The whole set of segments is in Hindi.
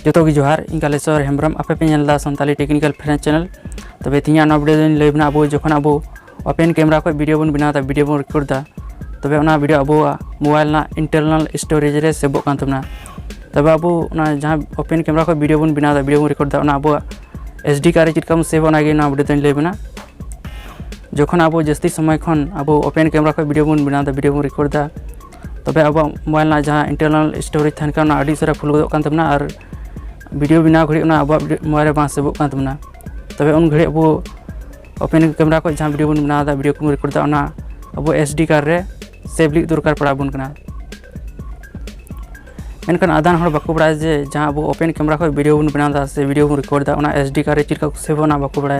जोतो की जोहार इन कालेश्वर हेम्ब्रम आपे पे नेलदा संथाली टेक्निकल फ्रेंच चैनल तबे तिया ना वीडियो दिन लेबना अबो जखन अबो ओपन कैमरा को वीडियो बन बनाता वीडियो बन रिकॉर्ड दा तबे ओना वीडियो अबो मोबाइल ना इंटरनल स्टोरेज रे सेव कान तमना तबे अबो ना जहां ओपन कैमरा को वीडियो बन बनाता वीडियो बन रिकॉर्ड दा ओना अबो एसडी कार्ड रे चिटकम सेव ओना गे ना वीडियो दिन लेबना जखन अबो जस्ती समय खन अबो ओपन कैमरा को वीडियो बन बनाता वीडियो बन रिकॉर्ड दा तबे अबो मोबाइल ना जहां इंटरनल स्टोरेज थान का ना आडी सारा फुल गदो कान तमना और वीडियो बिना घड़ी अब मोबाइल में सेव कान तमना तबे उन घड़ी अब ओपन कैमरा को जहां वीडियो बन बनादा वीडियो को रिकॉर्ड दा अब एसडी कार्ड रे सेव ली दरकार पड़ा बन कना मेनखान आदान हर बाको बड़ा जे जहां अब ओपन कैमरा को वीडियो बन बनादा से वीडियो को रिकॉर्ड दा एसडी कार्ड रे चिरका सेव ना बाको बड़ा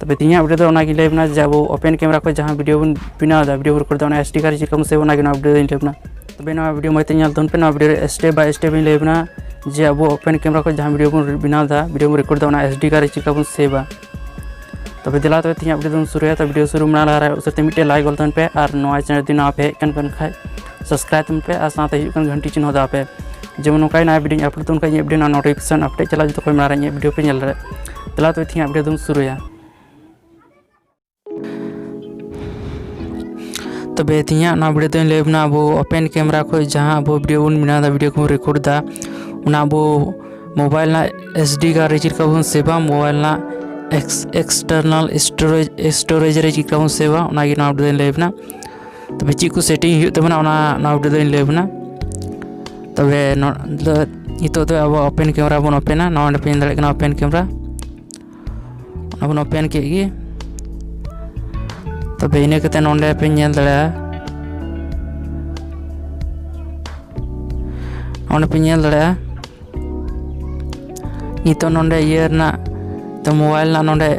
तबे तिया वीडियो दो की लेबना जे अब ओपन कैमरा को जहां वीडियो बन बनादा वीडियो रिकॉर्ड दा एसडी कार्ड चिरका सेव ना गे वीडियो लेबना तबे ना वीडियो मते ñal दोन पे ना वीडियो स्टेप बाय स्टेप लेबना जे अब ओपन कैमरा को जहां वीडियो बन बनादा वीडियो बन रिकॉर्ड दा एसडी कार्ड चिरका बन सेवा तबे दिला तो तिया वीडियो शुरू है तो वीडियो शुरू मना ला रहा उसते मिटे लाइक गोलतन पे और नवा चैनल दिन आप है कन खाय सब्सक्राइब तन पे और साथ ही घंटी चिन्ह दा पे जेमन नोकाय ना वीडियो अपलोड तन का ये वीडियो ना नोटिफिकेशन अपडेट चला जो कोई मना रहा वीडियो पे ñal रहा दिला तो तिया वीडियो शुरू है तबे तिया ना वीडियो लेबना अब ओपन कैमरा को जहां अब वीडियो बन बनादा वीडियो को रिकॉर्ड दा अब मोबाइल ना एसडी कार्ड रे चिरका बन सेवा मोबाइल ना एक्सटर्नल स्टोरेज रे चिरका बन सेवा ओना गे ना वीडियो लेबना तबे ची को सेटिंग हुई तबना ओना ना वीडियो लेबना तबे नितो तो अब ओपन कैमरा बन ओपन ना ओंडे पे दड़े ओपन कैमरा ओना बन ओपन के गे तबे इने कते नोंडे पे ñel दड़ा ओंडे पे ñel दड़ा नितो नोंडे ईयर ना तो मोबाइल ना नोंडे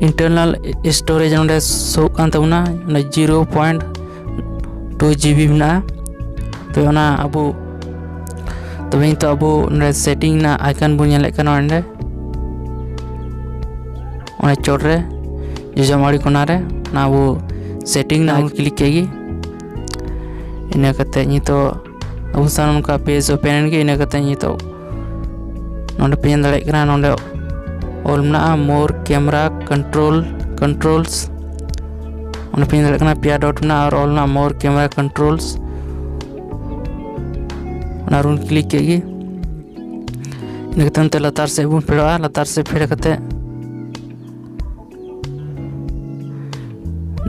इंटरनल स्टोरेज नोंडे सो कान तबना 0.2 GB ना तो ओना अबो तबे तो अबो नोंडे सेटिंग ना आइकन बन ñel कान ओंडे ओने चोट रे जमाड़ी कोनारे ना वो सेटिंग ना क्लिक केगी इना कते नी तो अब सान का पेज ओपन के इना कते नी तो नोंडे पे दड़े कना नोंडे ऑल ना मोर कैमरा कंट्रोल्स ओने पे दड़े कना पिया डॉट ना और ऑल ना मोर कैमरा कंट्रोल्स ना रुन क्लिक केगी इना कते लतार से बुन फेड़ा लतार से फेड़ कते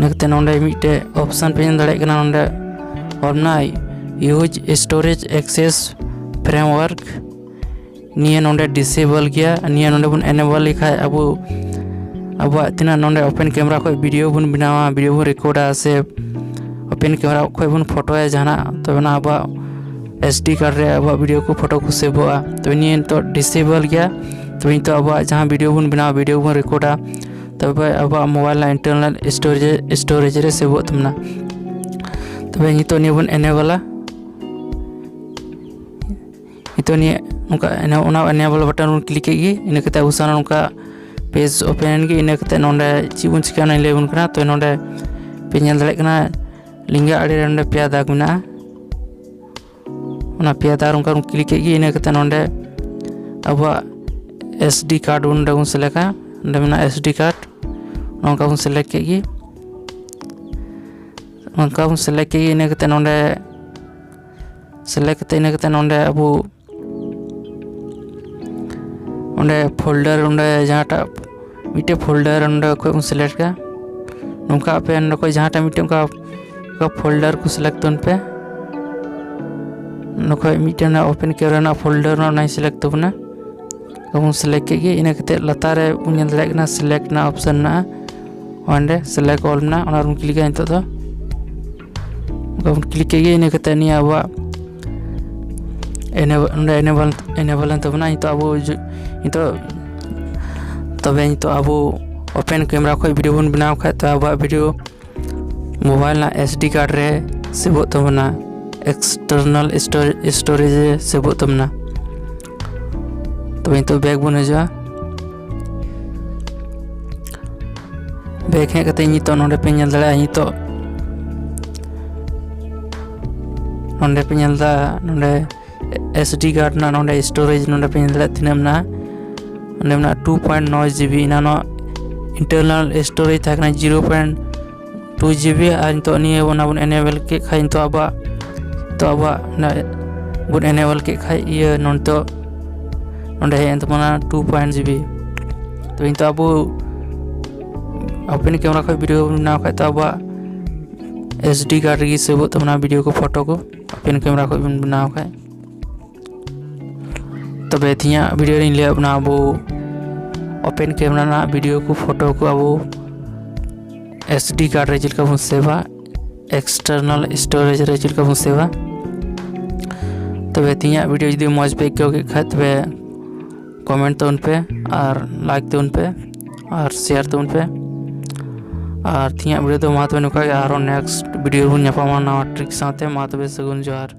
नकते नोंडे मिटे ऑप्शन पे दड़े कना नोंडे और यूज स्टोरेज एक्सेस फ्रेमवर्क निया नोंडे डिसेबल गया निया नोंडे बन एनेबल लिखा अब तिना नोंडे ओपन कैमरा को वीडियो बन बनावा वीडियो बन रिकॉर्डा से ओपन कैमरा को बन फोटो जाना तो ना अब एसडी कार्ड रे अब वीडियो को फोटो को सेवआ तो निया तो डिसेबल गया तो अब जहां वीडियो बन बनावा वीडियो बन रिकॉर्डा तब अब मोबाइल ना इंटरनल स्टोरेज रे सेव तमना तबे नितो नि बन एनेबला नितो नि उनका एनेबल बटन बन क्लिक के इन कते उसान उनका पेज ओपन के इन कते नोंडे ची बन चिका नै लेबन कना तो नोंडे पे ñel दड़े कना लिंगा आड़ी रे नोंडे पिया दाग मेना ओना पिया दाग उनका क्लिक के इन कते नोंडे अब एसडी कार्ड उन डगुन सेलेक्ट नोंडे मेना एसडी कार्ड उनका बन सेलेक्ट के उनका बन सेलेक्ट के इन कते नोंडे सेलेक्ट कते इन कते नोंडे अब ओंडे फोल्डर ओंडे जहाटा मिटे फोल्डर ओंडे को सेलेक्ट का नोंका पे ओंडे को जहाटा मिटे का फोल्डर को सेलेक्ट तन पे नोको मिटे ना ओपन कैमरा ना फोल्डर ना नहीं सेलेक्ट तबना कबन सेलेक्ट के इन कते लतारे बुन ñel दड़े ना सेलेक्ट ना ऑप्शन ना ओंडे सेलेक्ट ऑल ना ओना रुन क्लिक नितो दो कबन क्लिक के इन कते नि अब एनेबल तबना नितो अब नितो तबे नितो अब ओपन कैमरा को वीडियो बन बनाव खाय तो अब वीडियो मोबाइल ना एसडी कार्ड रे सेव तबना एक्सटर्नल स्टोरेज सेव तबना तबे नितो बैक बन जा बैक हे कते नितो नोंडे पे ñel दड़ा नितो नोंडे पे ñel दा नोंडे SD कार्ड ना नोंडे स्टोरेज नोंडे पे इंदला तीन ना नोंडे ना 2.9 GB ना नो इंटरनल स्टोरेज था करना 0.2 GB और तो नहीं वो ना बुन एनेबल के खाई तो अब ना बुन एनेबल के खाई ये नोंड तो नोंडे है तो मना 2.0 GB तो इन तो अब ओपन कैमरा को वीडियो बना खाई तो अब SD कार्ड की सेव तो मना वीडियो को फोटो को ओपन कैमरा को बना खाई तब थिया वीडियो इन लिया अपना अब ओपन कैमरा ना वीडियो को फोटो को अब SD कार्ड रे चिलका बन सेवा एक्सटर्नल स्टोरेज रे चिलका बन सेवा तब थिया वीडियो जदि मौज पे क्यों के खाए तब कमेंट तो उन पे और लाइक तो उन पे और शेयर तो उन पे और थिया वीडियो तो मातबे नुका और नेक्स्ट वीडियो बुन नवा ट्रिक साथे मातबे सगुन जोहार।